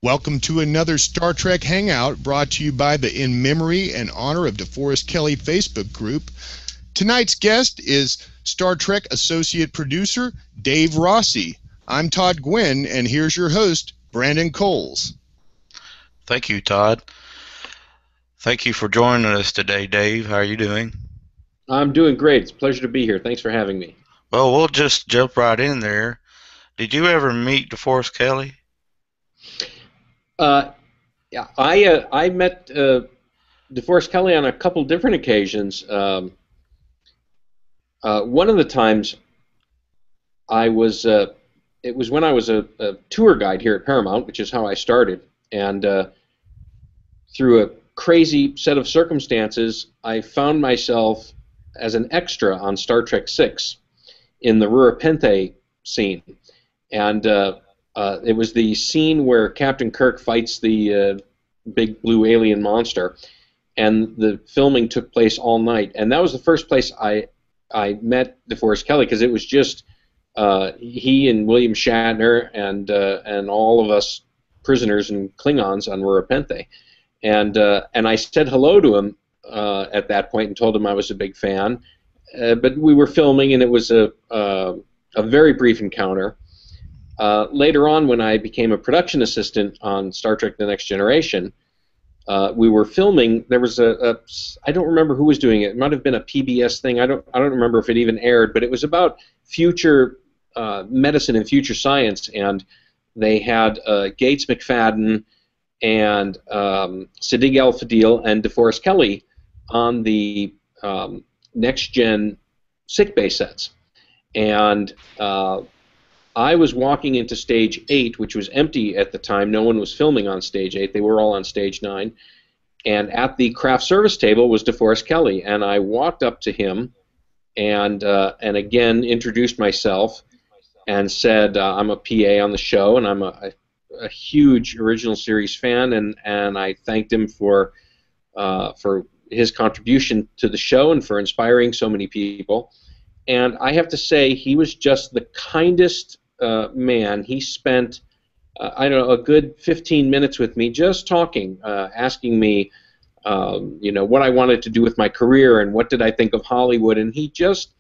Welcome to another Star Trek Hangout brought to you by the In Memory and Honor of DeForest Kelley Facebook group. Tonight's guest is Star Trek Associate Producer Dave Rossi. I'm Todd Gwynn, and here's your host, Brandon Coles. Thank you, Todd. Thank you for joining us today, Dave. How are you doing? I'm doing great. It's a pleasure to be here. Thanks for having me. Well, we'll just jump right in there. Did you ever meet DeForest Kelley? Yeah, I met DeForest Kelley on a couple different occasions. One of the times it was when I was a tour guide here at Paramount, which is how I started, and through a crazy set of circumstances, I found myself as an extra on Star Trek VI in the Rurapente scene, and it was the scene where Captain Kirk fights the big blue alien monster, and the filming took place all night. And that was the first place I met DeForest Kelley, because it was just he and William Shatner and all of us prisoners and Klingons on Rurapente. And I said hello to him at that point and told him I was a big fan. But we were filming, and it was a very brief encounter. Later on, when I became a production assistant on Star Trek The Next Generation, we were filming. There was I don't remember who was doing it. It might have been a PBS thing. I don't remember if it even aired, but it was about future medicine and future science, and they had Gates McFadden and Sadiq Al-Fadil and DeForest Kelley on the Next Gen sickbay sets, and I was walking into Stage 8, which was empty at the time. No one was filming on Stage 8. They were all on Stage 9. And at the craft service table was DeForest Kelley. And I walked up to him and again introduced myself and said, I'm a PA on the show, and I'm a huge original series fan. And I thanked him for his contribution to the show and for inspiring so many people. And I have to say, he was just the kindest man. He spent, I don't know, a good 15 minutes with me just talking, asking me, what I wanted to do with my career and what did I think of Hollywood. And he just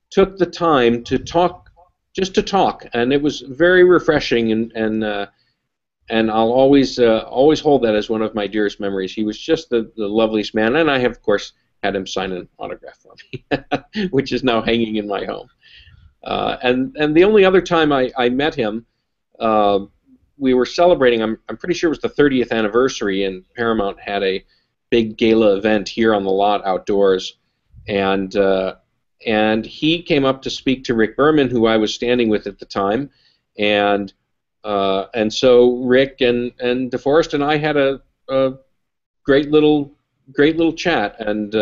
took the time to talk, just to talk. And it was very refreshing, and I'll always hold that as one of my dearest memories. He was just the loveliest man. And I have, of course, had him sign an autograph for me, which is now hanging in my home. And the only other time I met him, we were celebrating, I'm pretty sure it was the 30th anniversary, and Paramount had a big gala event here on the lot outdoors, and he came up to speak to Rick Berman, who I was standing with at the time, and so Rick and DeForest and I had a great little chat, and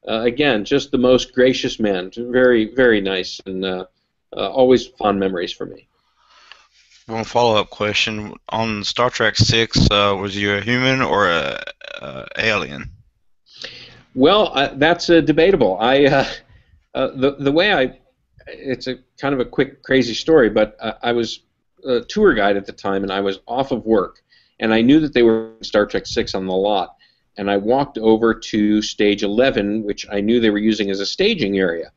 again, just the most gracious man, very, very nice, and always fond memories for me. One follow-up question. On Star Trek VI, was you a human or a alien? Well, that's debatable. The way it's a kind of a quick, crazy story, but I was a tour guide at the time, and I was off of work, and I knew that they were Star Trek VI on the lot. And I walked over to Stage 11, which I knew they were using as a staging area.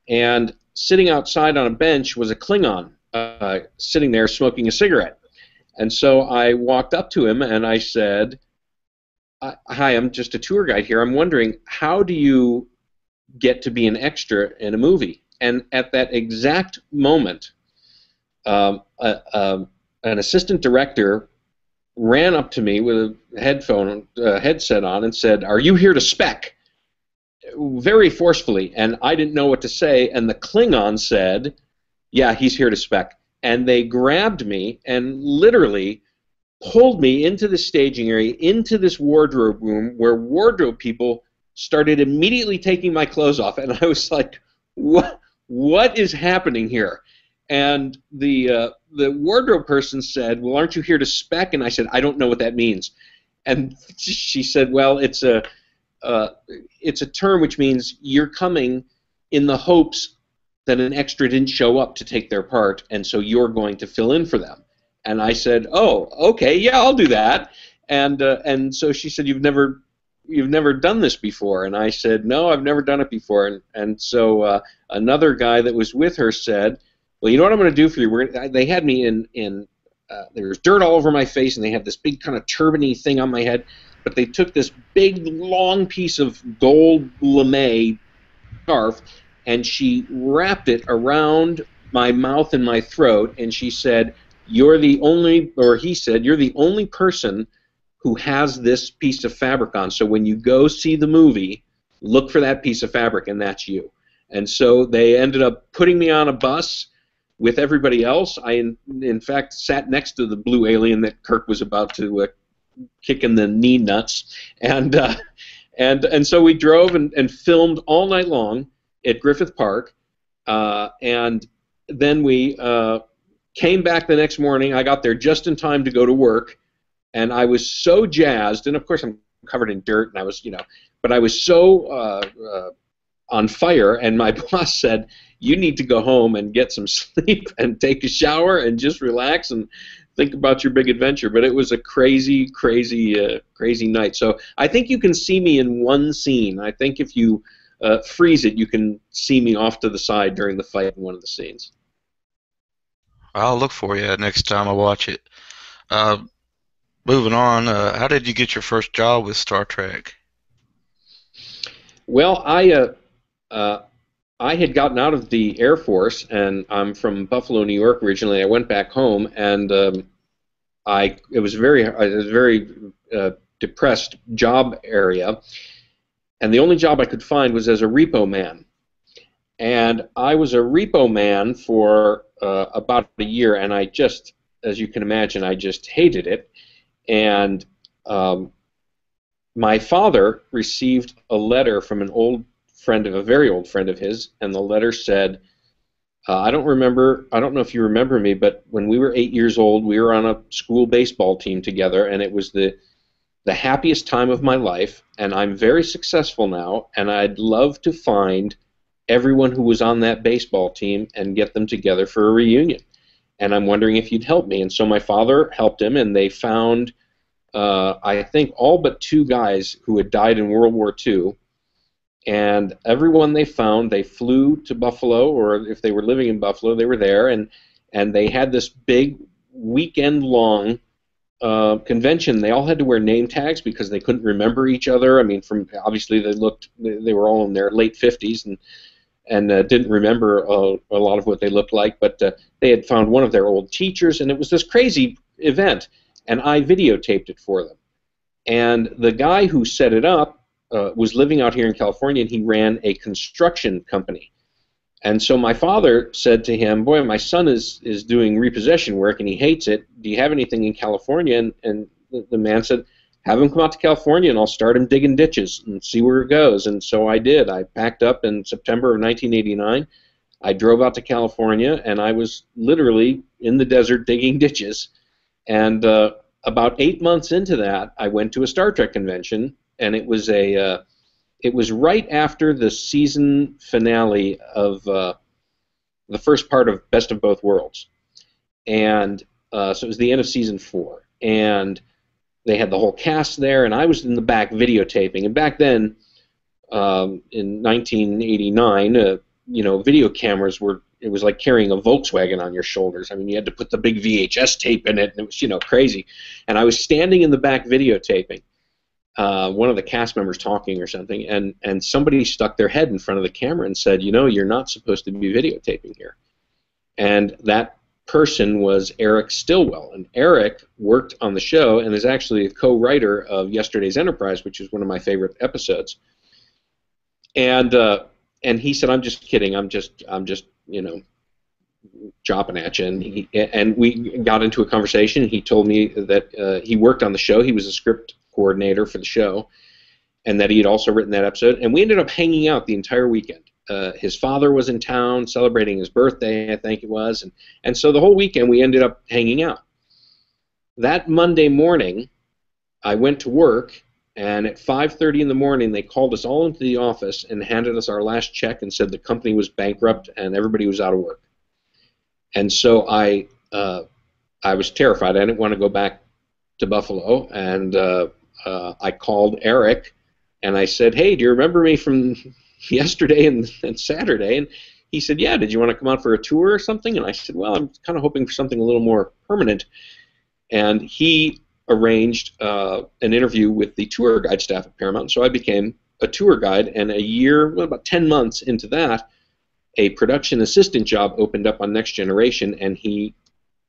And sitting outside on a bench was a Klingon sitting there smoking a cigarette. And so I walked up to him and I said, hi, I'm just a tour guide here. I'm wondering, how do you get to be an extra in a movie? And at that exact moment, an assistant director ran up to me with a headset on and said, "Are you here to spec?" Very forcefully, and I didn't know what to say, and the Klingon said, "Yeah, he's here to spec." And they grabbed me and literally pulled me into the staging area, into this wardrobe room where wardrobe people started immediately taking my clothes off, and I was like, what is happening here? And the wardrobe person said, "Well, aren't you here to spec?" And I said, "I don't know what that means." And she said, "Well, it's a term which means you're coming in the hopes that an extra didn't show up to take their part, and so you're going to fill in for them." And I said, "Oh, okay, yeah, I'll do that." And so she said, you've never done this before?" And I said, "No, I've never done it before." And so another guy that was with her said, "Well, you know what I'm going to do for you? They had me in there was dirt all over my face, and they had this big kind of turban-y thing on my head, but they took this big, long piece of gold lame scarf, and she wrapped it around my mouth and my throat, and she said, you're the only," or he said, "you're the only person who has this piece of fabric on. So when you go see the movie, look for that piece of fabric, and that's you." And so they ended up putting me on a bus with everybody else. I, in fact, sat next to the blue alien that Kirk was about to kick in the knee nuts. And so we drove and filmed all night long at Griffith Park. And then we came back the next morning. I got there just in time to go to work. And I was so jazzed, and of course I'm covered in dirt, and I was, but I was so on fire, and my boss said, "You need to go home and get some sleep and take a shower and just relax and think about your big adventure." But it was a crazy, crazy, crazy night. So I think you can see me in one scene. I think if you freeze it, you can see me off to the side during the fight in one of the scenes. I'll look for you next time I watch it. Moving on, how did you get your first job with Star Trek? Well, I had gotten out of the Air Force, and I'm from Buffalo, New York originally. I went back home, and it was a very depressed job area, and the only job I could find was as a repo man. And I was a repo man for about a year, and I just, as you can imagine, I just hated it. And my father received a letter from a very old friend of his, and the letter said, I don't know if you remember me, but when we were 8 years old, we were on a school baseball team together, and it was the happiest time of my life, and I'm very successful now, and I'd love to find everyone who was on that baseball team and get them together for a reunion. And I'm wondering if you'd help me. And so my father helped him, and they found, I think, all but 2 guys who had died in World War II. And everyone they found, they flew to Buffalo, or if they were living in Buffalo, they were there, and they had this big weekend-long convention. They all had to wear name tags because they couldn't remember each other. I mean, obviously they were all in their late 50s and didn't remember a lot of what they looked like, but they had found one of their old teachers, and it was this crazy event, and I videotaped it for them. And the guy who set it up was living out here in California, and he ran a construction company. And so my father said to him, "Boy, my son is doing repossession work, and he hates it. Do you have anything in California?" And the man said, "Have him come out to California, and I'll start him digging ditches and see where it goes." And so I did. I packed up in September of 1989. I drove out to California, and I was literally in the desert digging ditches. And about 8 months into that, I went to a Star Trek convention, and it was right after the season finale of the first part of Best of Both Worlds. And so it was the end of season 4. And they had the whole cast there, and I was in the back videotaping. And back then, in 1989, video cameras it was like carrying a Volkswagen on your shoulders. I mean, you had to put the big VHS tape in it, and it was, crazy. And I was standing in the back videotaping, one of the cast members talking or something, and somebody stuck their head in front of the camera and said, "You're not supposed to be videotaping here." And that person was Eric Stillwell, and Eric worked on the show and is actually a co-writer of Yesterday's Enterprise, which is one of my favorite episodes. And he said, "I'm just kidding. I'm just chopping at you." And we got into a conversation. He told me that he worked on the show. He was a script coordinator for the show, and that he had also written that episode. And we ended up hanging out the entire weekend. His father was in town celebrating his birthday, I think it was, and so the whole weekend we ended up hanging out. That Monday morning, I went to work, and at 5:30 in the morning, they called us all into the office and handed us our last check and said the company was bankrupt and everybody was out of work. And so I I was terrified. I didn't want to go back to Buffalo, and I called Eric, and I said, "Hey, do you remember me from yesterday and Saturday?" And he said, "Yeah, did you want to come out for a tour or something?" And I said, "Well, I'm kind of hoping for something a little more permanent." And he arranged an interview with the tour guide staff at Paramount, so I became a tour guide, and a year, well, about 10 months into that, a production assistant job opened up on Next Generation, and he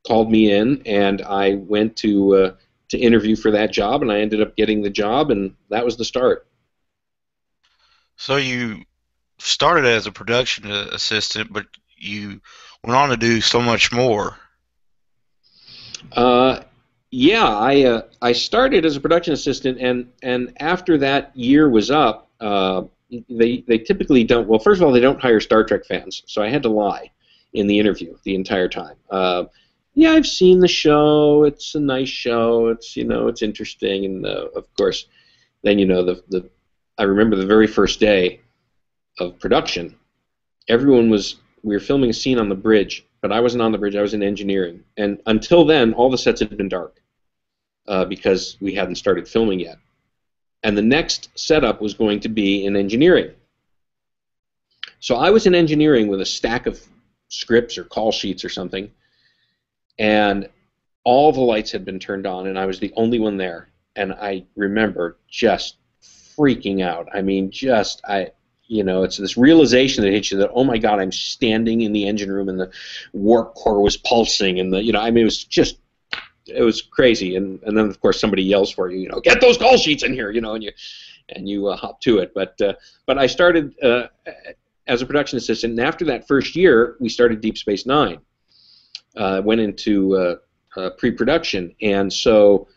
called me in, and I went to interview for that job, and I ended up getting the job, and that was the start. So you started as a production assistant, but you went on to do so much more. Yeah, I started as a production assistant, and after that year was up, they typically don't. Well, first of all, they don't hire Star Trek fans, so I had to lie in the interview the entire time. Yeah, I've seen the show. It's a nice show. It's interesting, and of course, then I remember the very first day of production. We were filming a scene on the bridge, but I wasn't on the bridge. I was in engineering, and until then, all the sets had been dark because we hadn't started filming yet. And the next setup was going to be in engineering. So I was in engineering with a stack of scripts or call sheets or something, and all the lights had been turned on, and I was the only one there. And I remember just freaking out. I mean, it's this realization that hits you that, oh my God, I'm standing in the engine room and the warp core was pulsing, and it was crazy. And then of course somebody yells for you, get those call sheets in here, and you hop to it. But I started as a production assistant, and after that first year, we started Deep Space Nine. Went into pre-production, and so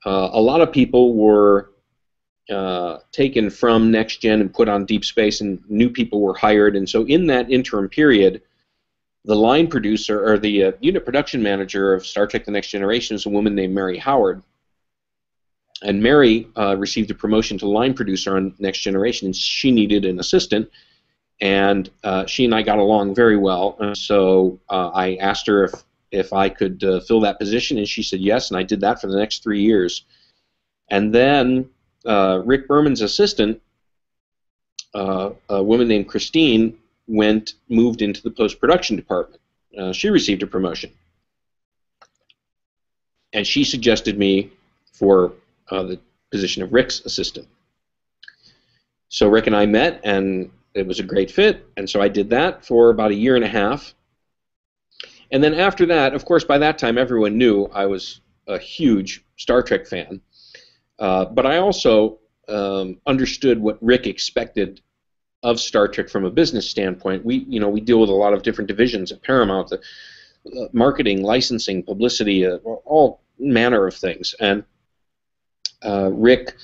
a lot of people were taken from Next Gen and put on Deep Space, and new people were hired. And so in that interim period, the line producer, or the unit production manager of Star Trek The Next Generation, is a woman named Merri Howard. And Merri received a promotion to line producer on Next Generation, and she needed an assistant. And she and I got along very well. And so I asked her if I could fill that position, and she said yes, and I did that for the next 3 years. And then Rick Berman's assistant, a woman named Christine, moved into the post-production department. She received a promotion, and she suggested me for the position of Rick's assistant. So Rick and I met, and it was a great fit, and so I did that for about a year and a half. And then after that, of course, by that time everyone knew I was a huge Star Trek fan. But I also understood what Rick expected of Star Trek from a business standpoint. We deal with a lot of different divisions at Paramount, the marketing, licensing, publicity, all manner of things. And Rick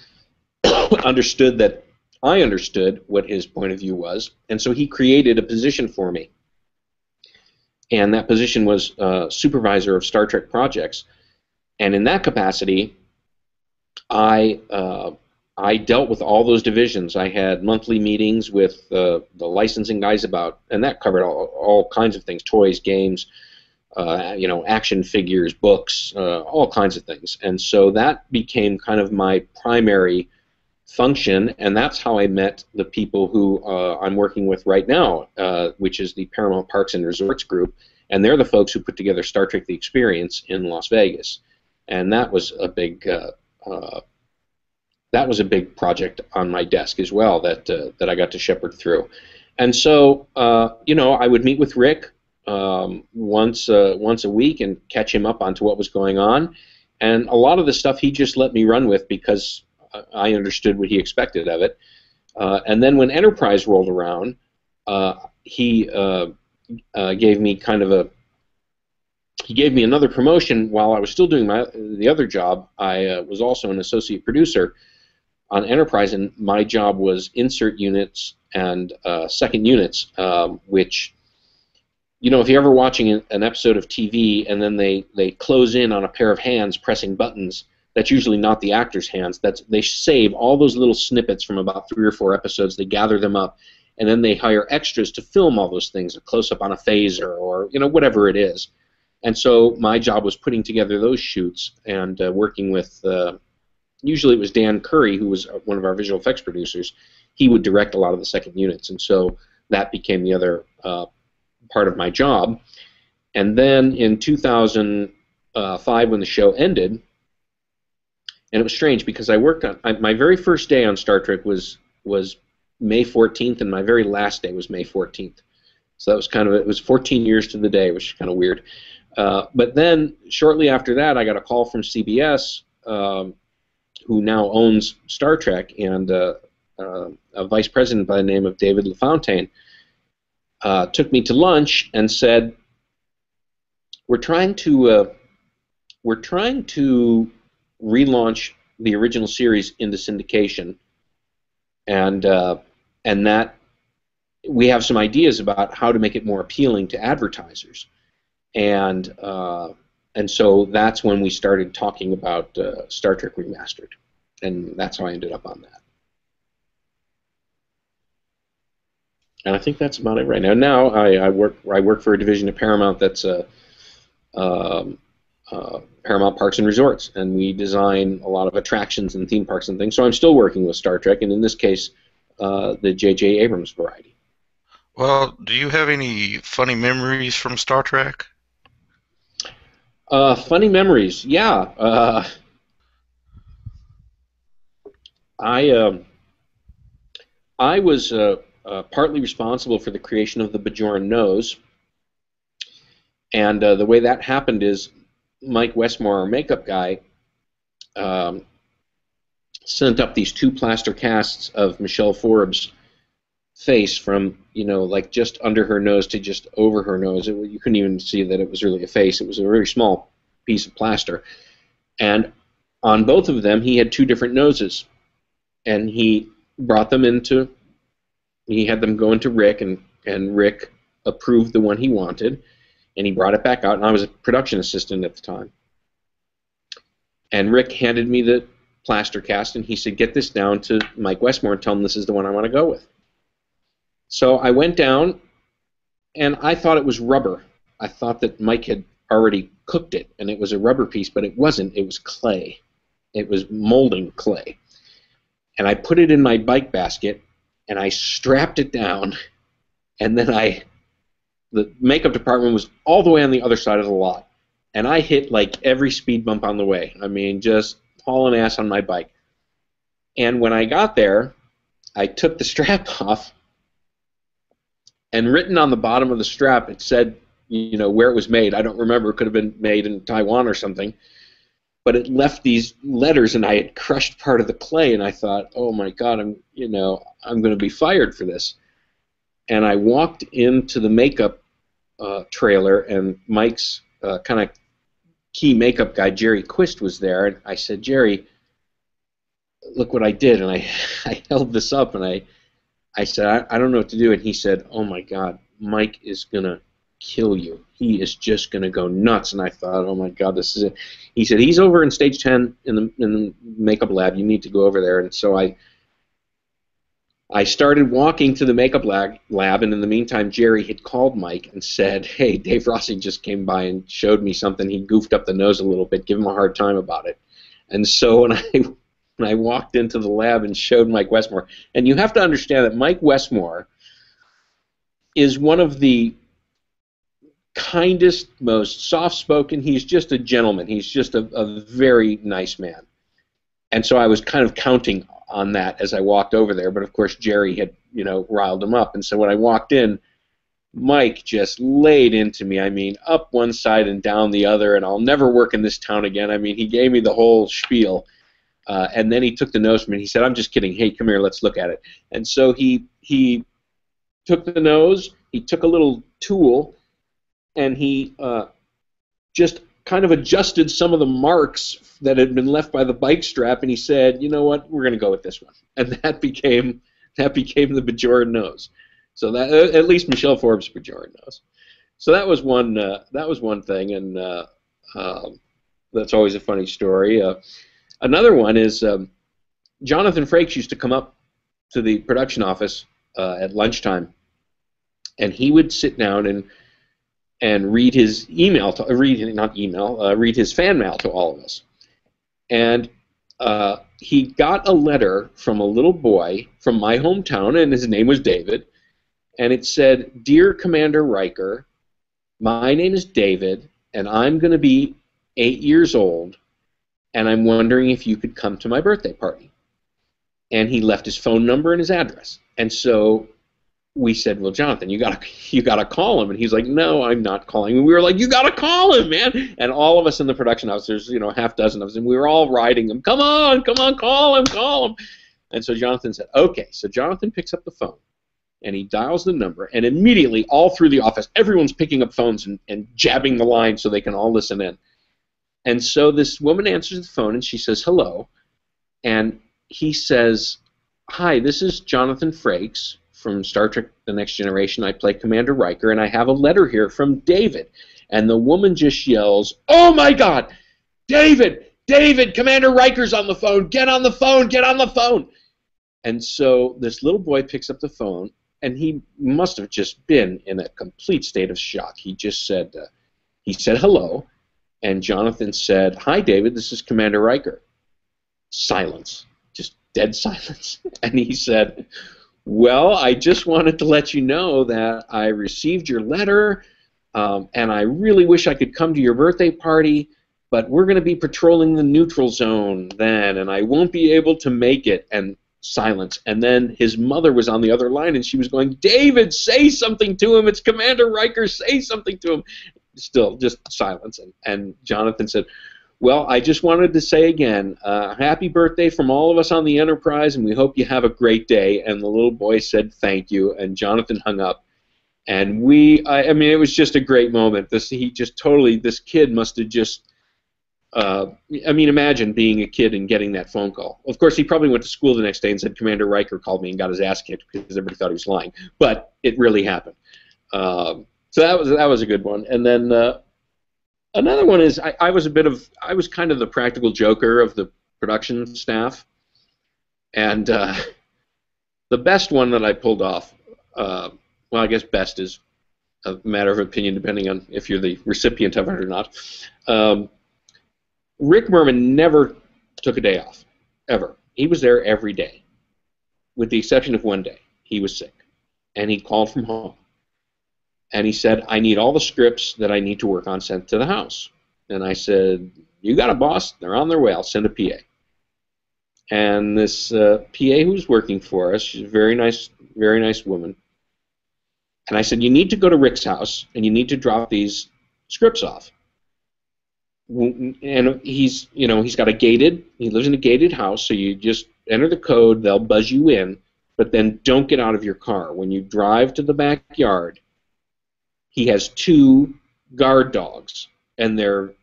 understood that I understood what his point of view was, and so he created a position for me. And that position was Supervisor of Star Trek projects. And in that capacity, I dealt with all those divisions. I had monthly meetings with the licensing guys and that covered all kinds of things: toys, games, action figures, books, all kinds of things. And so that became kind of my primary function, and that's how I met the people who I'm working with right now, which is the Paramount Parks and Resorts group, and they're the folks who put together Star Trek: The Experience in Las Vegas, and that was a big project on my desk as well that I got to shepherd through. And so I would meet with Rick once a week and catch him up onto what was going on, and a lot of the stuff he just let me run with because I understood what he expected of it. And then when Enterprise rolled around, he gave me another promotion while I was still doing the other job. I was also an associate producer on Enterprise, and my job was insert units and second units, which, if you're ever watching an episode of TV and then they close in on a pair of hands pressing buttons, that's usually not the actor's hands. They save all those little snippets from about 3 or 4 episodes, they gather them up, and then they hire extras to film all those things, a close-up on a phaser or whatever it is. And so my job was putting together those shoots and working with, usually it was Dan Curry, who was one of our visual effects producers. He would direct a lot of the second units, and so that became the other part of my job. And then in 2005, when the show ended, and it was strange because I worked on, my very first day on Star Trek was May 14th, and my very last day was May 14th. So that was it was 14 years to the day, which is kind of weird. But then, shortly after that, I got a call from CBS, who now owns Star Trek, and a vice president by the name of David LaFontaine took me to lunch and said, "We're trying to relaunch the original series into syndication, and that we have some ideas about how to make it more appealing to advertisers." And so that's when we started talking about Star Trek Remastered, and that's how I ended up on that. And I think that's about it right now. Now I work for a division of Paramount that's Paramount Parks and Resorts, and we design a lot of attractions and theme parks and things. So I'm still working with Star Trek, and in this case, the J.J. Abrams variety. Well, do you have any funny memories from Star Trek? Funny memories, yeah. I was partly responsible for the creation of the Bajoran nose, and the way that happened is Mike Westmore, our makeup guy, sent up these 2 plaster casts of Michelle Forbes' face from, like just under her nose to just over her nose. You couldn't even see that it was really a face. It was a very small piece of plaster. And on both of them, he had 2 different noses. And he brought them he had them go into Rick, and Rick approved the one he wanted, and he brought it back out, and I was a production assistant at the time. And Rick handed me the plaster cast, and he said, "Get this down to Mike Westmore and tell him this is the one I want to go with." So I went down, and I thought it was rubber. I thought that Mike had already cooked it, and it was a rubber piece, but it wasn't. It was clay. It was molding clay. And I put it in my bike basket, and I strapped it down, and then the makeup department was all the way on the other side of the lot, and I hit like every speed bump on the way. I mean, just hauling ass on my bike. And when I got there, I took the strap off, and written on the bottom of the strap, it said, where it was made. I don't remember. It could have been made in Taiwan or something. But it left these letters, and I had crushed part of the clay, and I thought, oh my God, I'm going to be fired for this. And I walked into the makeup trailer, and Mike's kind of key makeup guy, Jerry Quist, was there, and I said, "Jerry, look what I did." And I held this up, and I said, I don't know what to do. And he said, "Oh my God, Mike is going to kill you. He is just going to go nuts." And I thought, oh my God, this is it. He said, "He's over in stage 10 in the makeup lab. You need to go over there." And so I started walking to the makeup lab, and in the meantime, Jerry had called Mike and said, "Hey, Dave Rossi just came by and showed me something. He goofed up the nose a little bit. Give him a hard time about it." And so when I walked into the lab and showed Mike Westmore, and you have to understand that Mike Westmore is one of the kindest, most soft-spoken. He's just a gentleman. He's just a very nice man. And so I was kind of counting on that as I walked over there, but of course Jerry had, riled him up. And so when I walked in, Mike just laid into me. I mean, up one side and down the other, and "I'll never work in this town again." I mean, he gave me the whole spiel. And then he took the nose from me, and he said, "I'm just kidding. Hey, come here, let's look at it." And so he took the nose, he took a little tool, and he just kind of adjusted some of the marks that had been left by the bike strap, and he said, "You know what? We're going to go with this one." And that became the Bajoran nose. So that at least Michelle Forbes' Bajoran nose. So that was one thing, and that's always a funny story. Another one is Jonathan Frakes used to come up to the production office at lunchtime, and he would sit down, and and read his email, read his fan mail to all of us. And he got a letter from a little boy from my hometown, and his name was David, and it said, "Dear Commander Riker, my name is David, and I'm going to be 8 years old, and I'm wondering if you could come to my birthday party." And he left his phone number and his address. And so we said, "Well, Jonathan, you gotta call him." And he's like, "No, I'm not calling him." We were like, "You gotta call him, man!" And all of us in the production house, there's half dozen of us, and we were all riding him. Come on, call him. And so Jonathan said, "Okay." So Jonathan picks up the phone, and he dials the number, and immediately all through the office, everyone's picking up phones and jabbing the line so they can all listen in. And so this woman answers the phone, and she says, "Hello," and he says, "Hi, this is Jonathan Frakes from Star Trek The Next Generation. I play Commander Riker, and I have a letter here from David." And the woman just yells, "Oh my God! David! Commander Riker's on the phone! Get on the phone! And so this little boy picks up the phone, and he must have just been in a complete state of shock. He just said, hello, and Jonathan said, "Hi, David, this is Commander Riker." Silence. Just dead silence. And he said, "Well, I just wanted to let you know that I received your letter, and I really wish I could come to your birthday party, but we're going to be patrolling the neutral zone then, and I won't be able to make it." And silence. And then his mother was on the other line, and she was going, "David, say something to him. It's Commander Riker. Say something to him." Still, just silence. And Jonathan said, "Well, I just wanted to say again, happy birthday from all of us on the Enterprise, and we hope you have a great day." And the little boy said thank you, and Jonathan hung up. And I mean, it was just a great moment. This kid must have just, imagine being a kid and getting that phone call. Of course, he probably went to school the next day and said, "Commander Riker called me and got his ass kicked," because everybody thought he was lying. But it really happened. So that was a good one. And then another one is I was kind of the practical joker of the production staff, and the best one that I pulled off. Well, I guess best is a matter of opinion depending on if you're the recipient of it or not. Rick Berman never took a day off, ever. He was there every day, with the exception of one day. He was sick, and he called from home. And he said, "I need all the scripts that I need to work on sent to the house." And I said, "You got it, boss. They're on their way. I'll send a PA." And this PA who was working for us, she's a very nice woman. And I said, "You need to go to Rick's house, and you need to drop these scripts off." And he lives in a gated house, so you just enter the code, they'll buzz you in, but then don't get out of your car. When you drive to the backyard, he has 2 guard dogs, and they're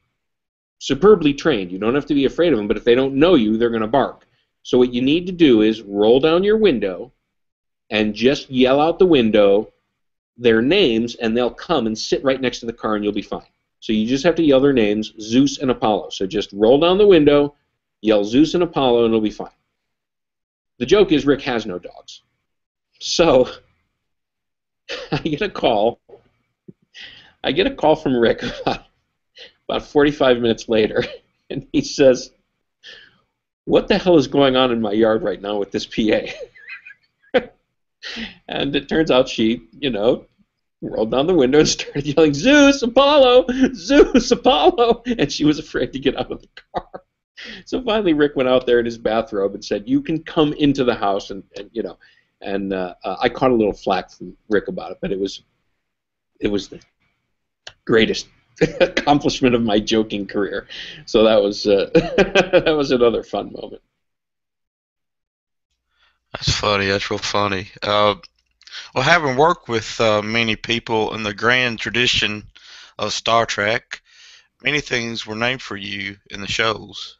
superbly trained. You don't have to be afraid of them, but if they don't know you, they're going to bark. So what you need to do is roll down your window and just yell out the window their names, and they'll come and sit right next to the car, and you'll be fine. So you just have to yell their names, Zeus and Apollo. So just roll down the window, yell Zeus and Apollo, and it'll be fine. The joke is Rick has no dogs. So I get a call from Rick about 45 minutes later, and he says, "What the hell is going on in my yard right now with this PA?" And it turns out she, rolled down the window and started yelling, "Zeus, Apollo! Zeus, Apollo!" And she was afraid to get out of the car. So finally Rick went out there in his bathrobe and said, "You can come into the house," and I caught a little flack from Rick about it, but it was the greatest accomplishment of my joking career. So that was that was another fun moment. That's funny. That's real funny. Well, having worked with many people in the grand tradition of Star Trek, many things were named for you in the shows.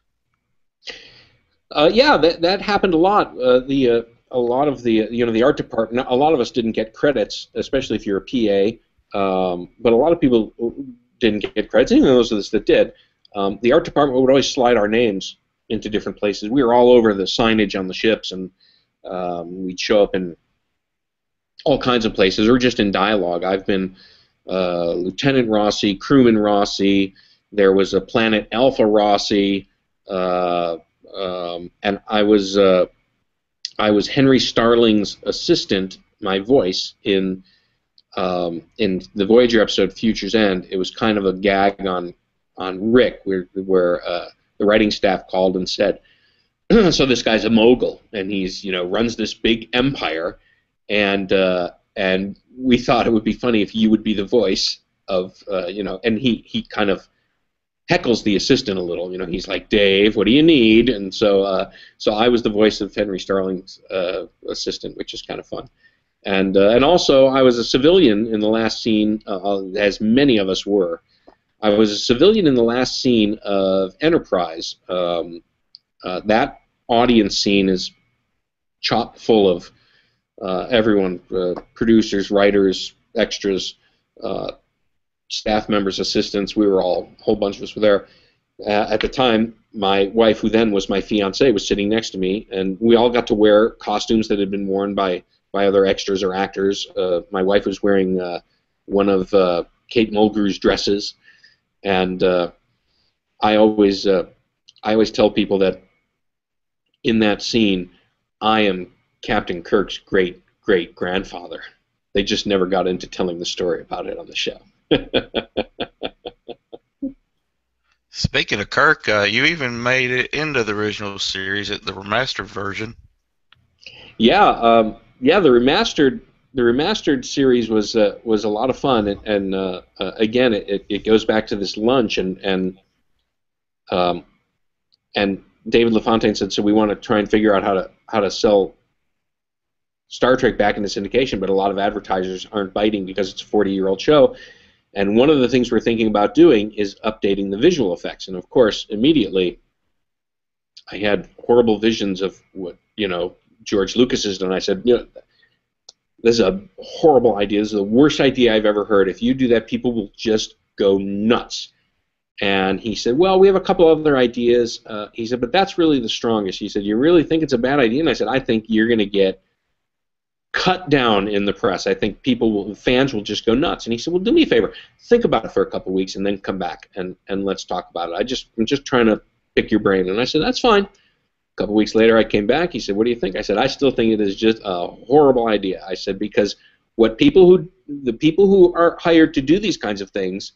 Yeah, that happened a lot. A lot of the art department. A lot of us didn't get credits, especially if you're a PA. But a lot of people didn't get credits, even those of us that did. The art department would always slide our names into different places. We were all over the signage on the ships, and we'd show up in all kinds of places, or just in dialogue. I've been Lieutenant Rossi, Crewman Rossi. There was a Planet Alpha Rossi, and I was Henry Starling's assistant, my voice in the Voyager episode Future's End. It was kind of a gag on Rick, where the writing staff called and said, so this guy's a mogul, and he's runs this big empire, and we thought it would be funny if you would be the voice of and he kind of heckles the assistant a little. He's like, Dave, what do you need? And so I was the voice of Henry Starling's assistant, which is kind of fun. And also I was a civilian in the last scene, as many of us were. I was a civilian in the last scene of Enterprise. That audience scene is chock full of everyone, producers, writers, extras, staff members, assistants. We were all, a whole bunch of us were there. At the time, my wife, who then was my fiancée, was sitting next to me, and we all got to wear costumes that had been worn by other extras or actors. My wife was wearing one of Kate Mulgrew's dresses, and I always tell people that in that scene, I am Captain Kirk's great-great-grandfather. They just never got into telling the story about it on the show. Speaking of Kirk, you even made it into the original series at the remastered version. Yeah, the remastered series was a lot of fun, and again, it goes back to this lunch, and David LaFontaine said, so we want to try and figure out how to sell Star Trek back into syndication, but a lot of advertisers aren't biting because it's a 40-year-old show. And one of the things we're thinking about doing is updating the visual effects. And of course, immediately, I had horrible visions of what George Lucas has done. I said, this is a horrible idea. This is the worst idea I've ever heard. If you do that, people will just go nuts. And he said, well, we have a couple other ideas. He said, but that's really the strongest. He said, you really think it's a bad idea? And I said, I think you're going to get cut down in the press. I think fans will just go nuts. And he said, well, do me a favor. Think about it for a couple weeks and then come back and let's talk about it. I'm just trying to pick your brain. And I said, that's fine. A couple weeks later, I came back. He said, what do you think? I said, I still think it is just a horrible idea. I said, because the people who are hired to do these kinds of things,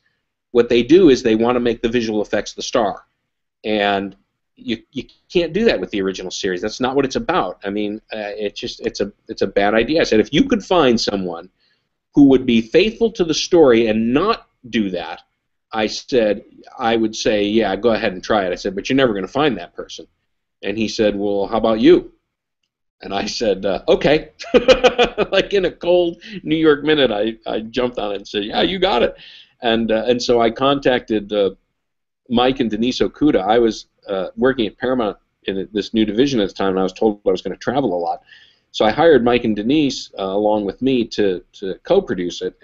what they do is they want to make the visual effects the star. And you can't do that with the original series. That's not what it's about. I mean, it's a bad idea. I said, if you could find someone who would be faithful to the story and not do that, I said, I would say, yeah, go ahead and try it. I said, but you're never going to find that person. And he said, well, how about you? And I said, okay. Like in a cold New York minute, I jumped on it and said, yeah, you got it. And so I contacted Mike and Denise Okuda. I was working at Paramount in this new division at the time, and I was told I was going to travel a lot. So I hired Mike and Denise along with me to co-produce it.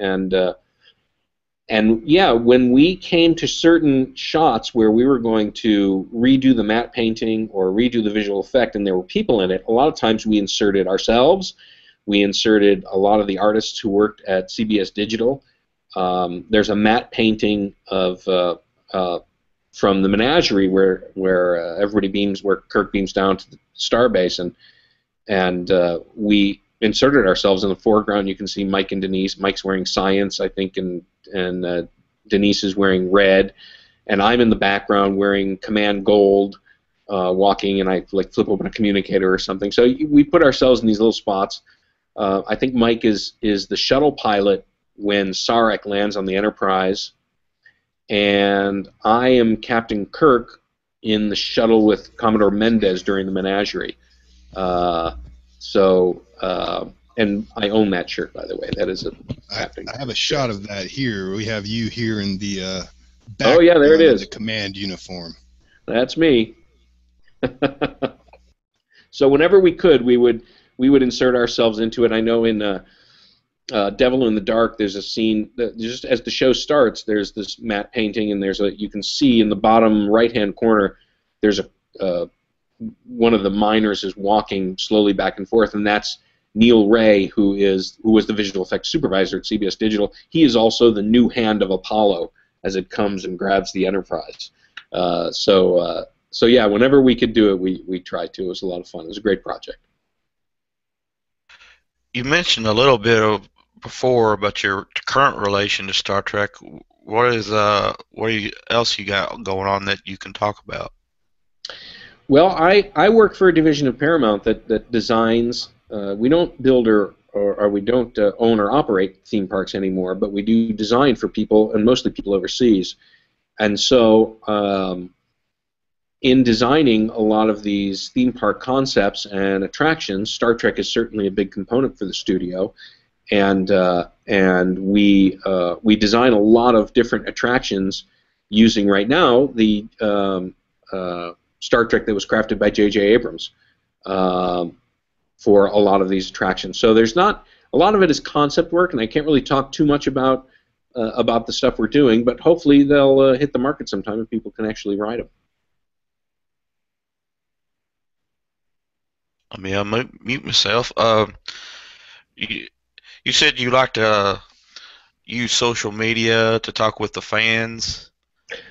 And yeah, when we came to certain shots where we were going to redo the matte painting or redo the visual effect and there were people in it, a lot of times we inserted ourselves. We inserted a lot of the artists who worked at CBS Digital. There's a matte painting of from the Menagerie where everybody beams, where Kirk beams down to the starbase, and we inserted ourselves in the foreground. You can see Mike and Denise. Mike's wearing Science, I think, and Denise is wearing red, and I'm in the background wearing Command Gold, walking, and I like flip open a communicator or something. So we put ourselves in these little spots. I think Mike is the shuttle pilot when Sarek lands on the Enterprise, and I am Captain Kirk in the shuttle with Commodore Mendez during the Menagerie. And I own that shirt, by the way. That is a Captain. I have a shot of that here. We have you here in the oh yeah, there it is. The command uniform. That's me. So whenever we could, we would insert ourselves into it. I know in Devil in the Dark, there's a scene that just as the show starts, there's this matte painting, and you can see in the bottom right-hand corner, there's one of the miners is walking slowly back and forth, and that's Neil Ray, who was the visual effects supervisor at CBS Digital, he is also the new hand of Apollo as it comes and grabs the Enterprise. So yeah, whenever we could do it, we tried to. It was a lot of fun. It was a great project. You mentioned a little bit before about your current relation to Star Trek. What else you got going on that you can talk about? Well, I work for a division of Paramount that designs. We don't build or we don't own or operate theme parks anymore, but we do design for people, and mostly people overseas. And so, in designing a lot of these theme park concepts and attractions, Star Trek is certainly a big component for the studio, and we design a lot of different attractions using right now the Star Trek that was crafted by J.J. Abrams for a lot of these attractions. So there's not a lot of it is concept work, and I can't really talk too much about the stuff we're doing, but hopefully they'll hit the market sometime and people can actually ride them. I mean, I'll mute myself. You said you like to use social media to talk with the fans,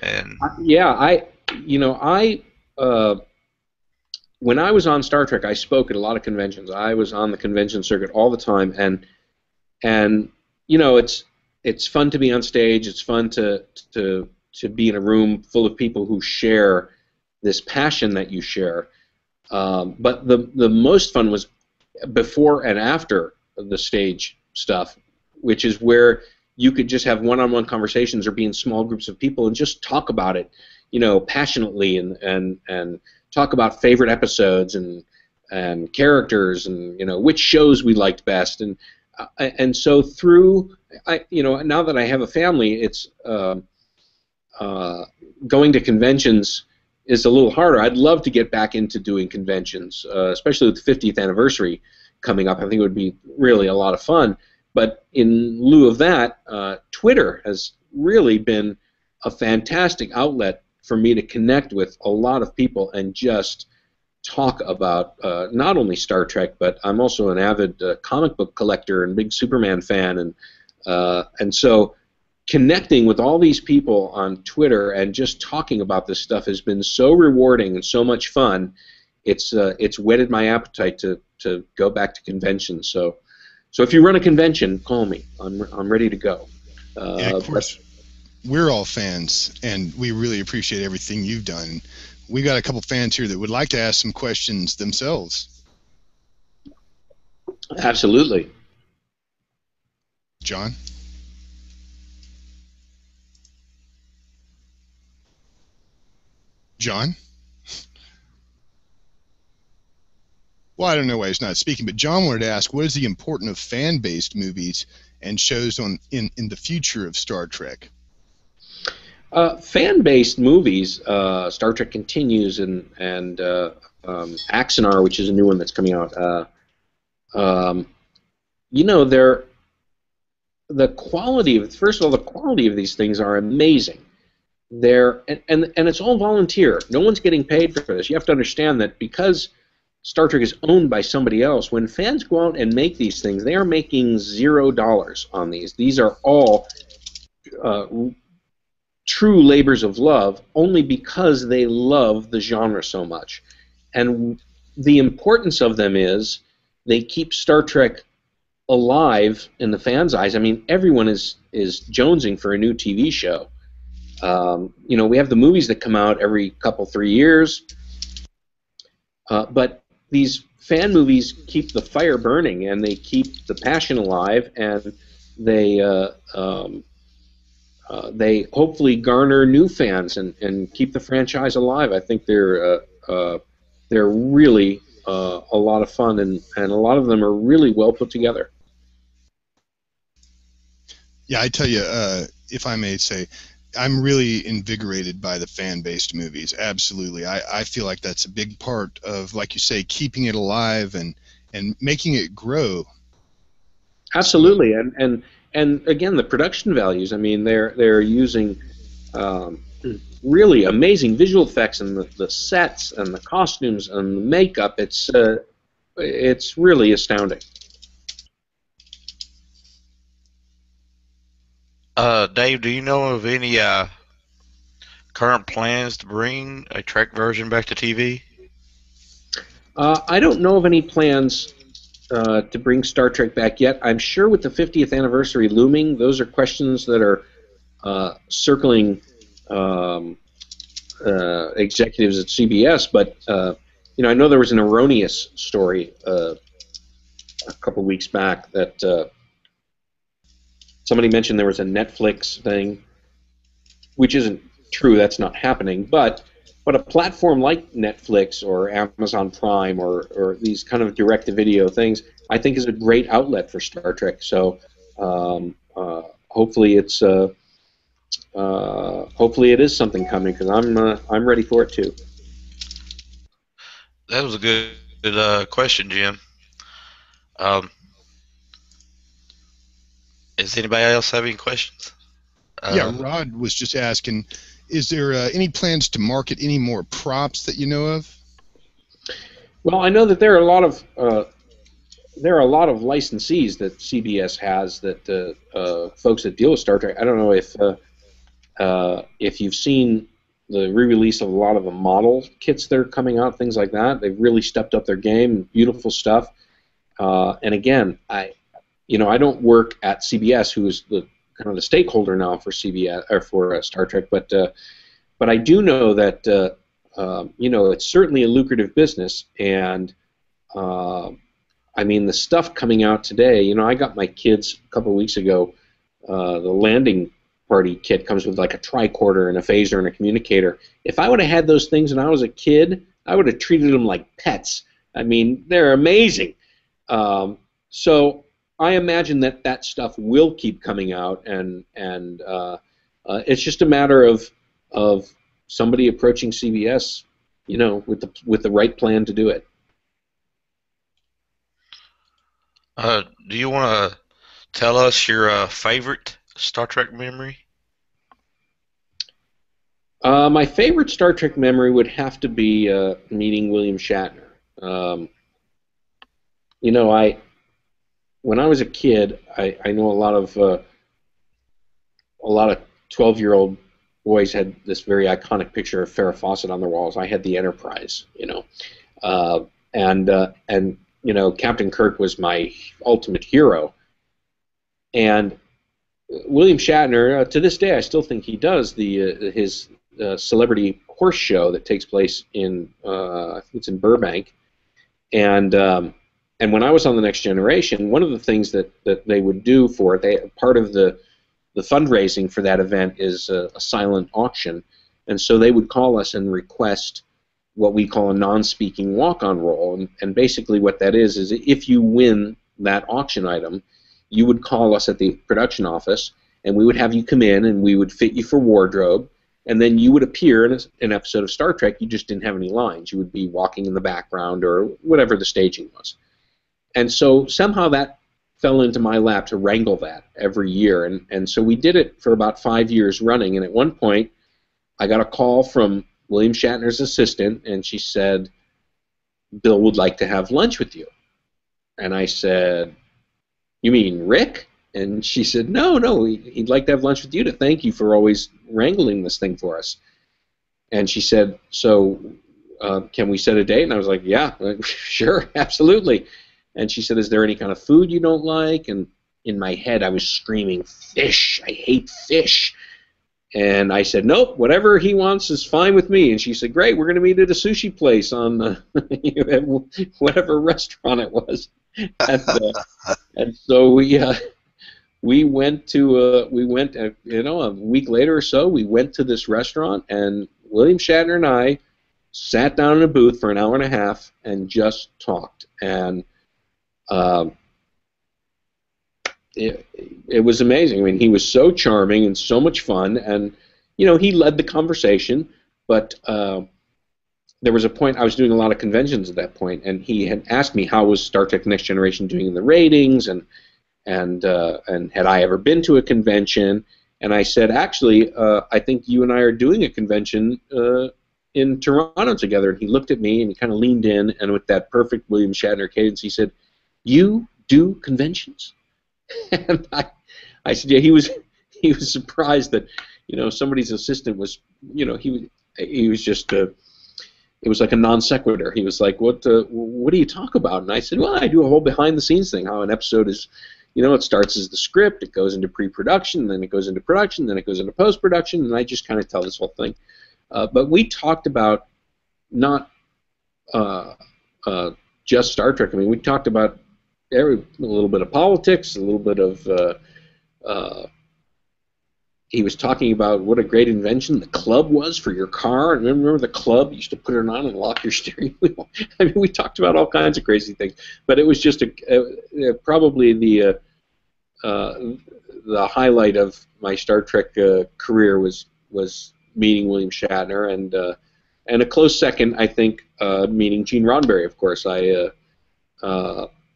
and yeah, when I was on Star Trek, I spoke at a lot of conventions. I was on the convention circuit all the time, and you know, it's fun to be on stage. It's fun to be in a room full of people who share this passion that you share. But the most fun was before and after the stage stuff, which is where you could just have one-on-one conversations or be in small groups of people and just talk about it, you know, passionately and talk about favorite episodes and characters and, you know, which shows we liked best. And so through, you know, now that I have a family, it's going to conventions is a little harder. I'd love to get back into doing conventions, especially with the 50th anniversary coming up. I think it would be really a lot of fun. But in lieu of that, Twitter has really been a fantastic outlet for me to connect with a lot of people and just talk about not only Star Trek, but I'm also an avid comic book collector and big Superman fan, and so connecting with all these people on Twitter and just talking about this stuff has been so rewarding and so much fun. It's whetted my appetite to go back to conventions. So if you run a convention, call me. I'm ready to go. Yeah, of course. We're all fans, and we really appreciate everything you've done. We got a couple fans here that would like to ask some questions themselves. Absolutely. John? John? Well, I don't know why he's not speaking, but John wanted to ask, what is the importance of fan-based movies and shows in the future of Star Trek? Fan-based movies, Star Trek Continues and Axanar, which is a new one that's coming out. You know, the quality of, first of all, the quality of these things are amazing. And it's all volunteer. No one's getting paid for this. You have to understand that because Star Trek is owned by somebody else, when fans go out and make these things, they are making $0 on these. These are all true labors of love only because they love the genre so much. And the importance of them is they keep Star Trek alive in the fans' eyes. I mean, everyone is jonesing for a new TV show. You know, we have the movies that come out every couple, 3 years, but these fan movies keep the fire burning and they keep the passion alive, and they hopefully garner new fans and keep the franchise alive. I think they're really a lot of fun, and a lot of them are really well put together. Yeah, I tell you, if I may say, I'm really invigorated by the fan-based movies. Absolutely. I feel like that's a big part of, like you say, keeping it alive and making it grow. Absolutely. And again, the production values, I mean, they're using really amazing visual effects, and the sets and the costumes and the makeup. It's really astounding. Dave, do you know of any current plans to bring a Trek version back to TV? I don't know of any plans to bring Star Trek back yet. I'm sure with the 50th anniversary looming, those are questions that are circling executives at CBS. But I know there was an erroneous story a couple weeks back that somebody mentioned there was a Netflix thing, which isn't true. That's not happening. But a platform like Netflix or Amazon Prime or these kind of direct-to-video things, I think, is a great outlet for Star Trek. So hopefully it is something coming, because I'm ready for it too. That was a good question, Jim. Does anybody else have any questions? Yeah, Rod was just asking, is there any plans to market any more props that you know of? Well, I know that there are a lot of licensees that CBS has, that folks that deal with Star Trek. I don't know if you've seen the re-release of a lot of the model kits that are coming out, things like that. They've really stepped up their game. Beautiful stuff. And again, I don't work at CBS, who is the kind of the stakeholder now for CBS or for Star Trek, but I do know that it's certainly a lucrative business, and I mean, the stuff coming out today. I got my kids a couple of weeks ago. The landing party kit comes with like a tricorder and a phaser and a communicator. If I would have had those things when I was a kid, I would have treated them like pets. I mean, they're amazing. So I imagine that stuff will keep coming out, and it's just a matter of somebody approaching CBS, with the right plan to do it. Do you want to tell us your favorite Star Trek memory? My favorite Star Trek memory would have to be meeting William Shatner. When I was a kid, I know a lot of 12-year-old boys had this very iconic picture of Farrah Fawcett on their walls. I had the Enterprise, and Captain Kirk was my ultimate hero. And William Shatner, to this day, I still think he does his celebrity horse show that takes place in I think it's in Burbank, and when I was on The Next Generation, one of the things that they would do for it, part of the fundraising for that event is a silent auction, and so they would call us and request what we call a non-speaking walk-on roll, and basically what that is if you win that auction item, you would call us at the production office, and we would have you come in, and we would fit you for wardrobe, and then you would appear in an episode of Star Trek. You just didn't have any lines. You would be walking in the background or whatever the staging was. And so somehow that fell into my lap to wrangle that every year, and so we did it for about 5 years running, and at one point I got a call from William Shatner's assistant, and she said, "Bill would like to have lunch with you." And I said, "You mean Rick?" And she said, No, he'd like to have lunch with you to thank you for always wrangling this thing for us. And she said, "So can we set a date?" And I was like, "Yeah, sure, absolutely." And she said, "Is there any kind of food you don't like?" And in my head I was screaming, "Fish! I hate fish!" And I said, "Nope, whatever he wants is fine with me." And she said, "Great, we're going to meet at a sushi place on whatever restaurant it was." And so we went a week later or so, we went to this restaurant, and William Shatner and I sat down in a booth for an hour and a half and just talked. And it was amazing. I mean, he was so charming and so much fun, and he led the conversation. But there was a point, I was doing a lot of conventions at that point, and he had asked me how was Star Trek Next Generation doing in the ratings, and had I ever been to a convention? And I said, actually, I think you and I are doing a convention in Toronto together. And he looked at me and he kind of leaned in, and with that perfect William Shatner cadence, he said, "You do conventions?" And I said, "Yeah." He he was surprised that, somebody's assistant was, he was just it was like a non sequitur. He was like, what do you talk about? And I said, well, I do a whole behind the scenes thing, how an episode is, it starts as the script, it goes into pre-production, then it goes into production, then it goes into post-production, and I just kind of tell this whole thing. But we talked about not just Star Trek. I mean, we talked about a little bit of politics, a little bit of he was talking about what a great invention the club was for your car. And remember the club? You used to put it on and lock your steering wheel. I mean, we talked about all kinds of crazy things. But it was just probably the highlight of my Star Trek career was meeting William Shatner, and a close second, I think, meeting Gene Roddenberry. Of course,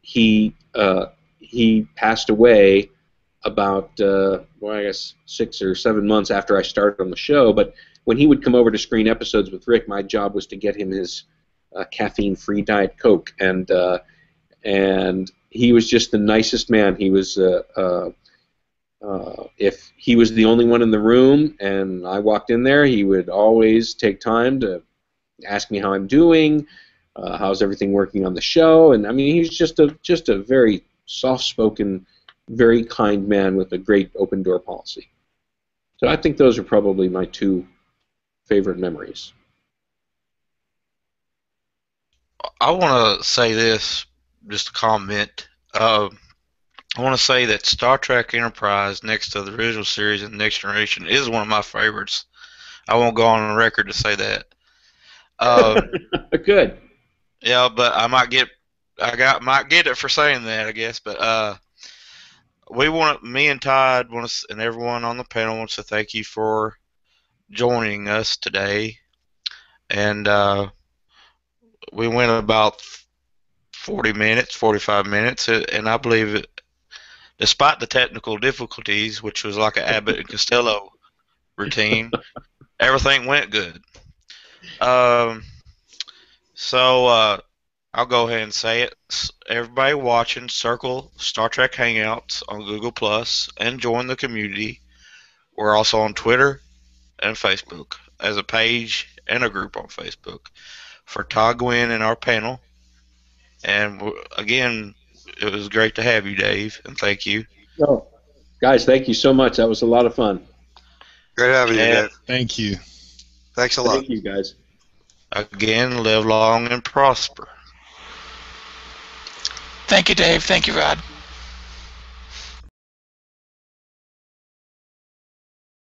he passed away about, I guess 6 or 7 months after I started on the show. But when he would come over to screen episodes with Rick, my job was to get him his caffeine-free Diet Coke, and he was just the nicest man. He was, if he was the only one in the room and I walked in there, he would always take time to ask me how I'm doing, how's everything working on the show, and I mean, he's just a very soft-spoken, very kind man with a great open door policy. So I think those are probably my two favorite memories. I want to say this, just a comment. I want to say that Star Trek Enterprise, next to the original series and Next Generation, is one of my favorites. I won't go on record to say that. Good. Yeah, but might get it for saying that, I guess. But me and Todd and everyone on the panel wants to thank you for joining us today. And we went about 45 minutes, and I believe it, despite the technical difficulties, which was like an Abbott and Costello routine, everything went good. So I'll go ahead and say it. Everybody watching, circle Star Trek Hangouts on Google Plus and join the community. We're also on Twitter and Facebook as a page and a group on Facebook. For Todd, Gwynn, and our panel. And again, it was great to have you, Dave, and thank you. Oh, guys, thank you so much. That was a lot of fun. Great having you, Dave. Thank you. Thanks a lot. Thank you, guys. Again, live long and prosper. Thank you, Dave. Thank you, Rod.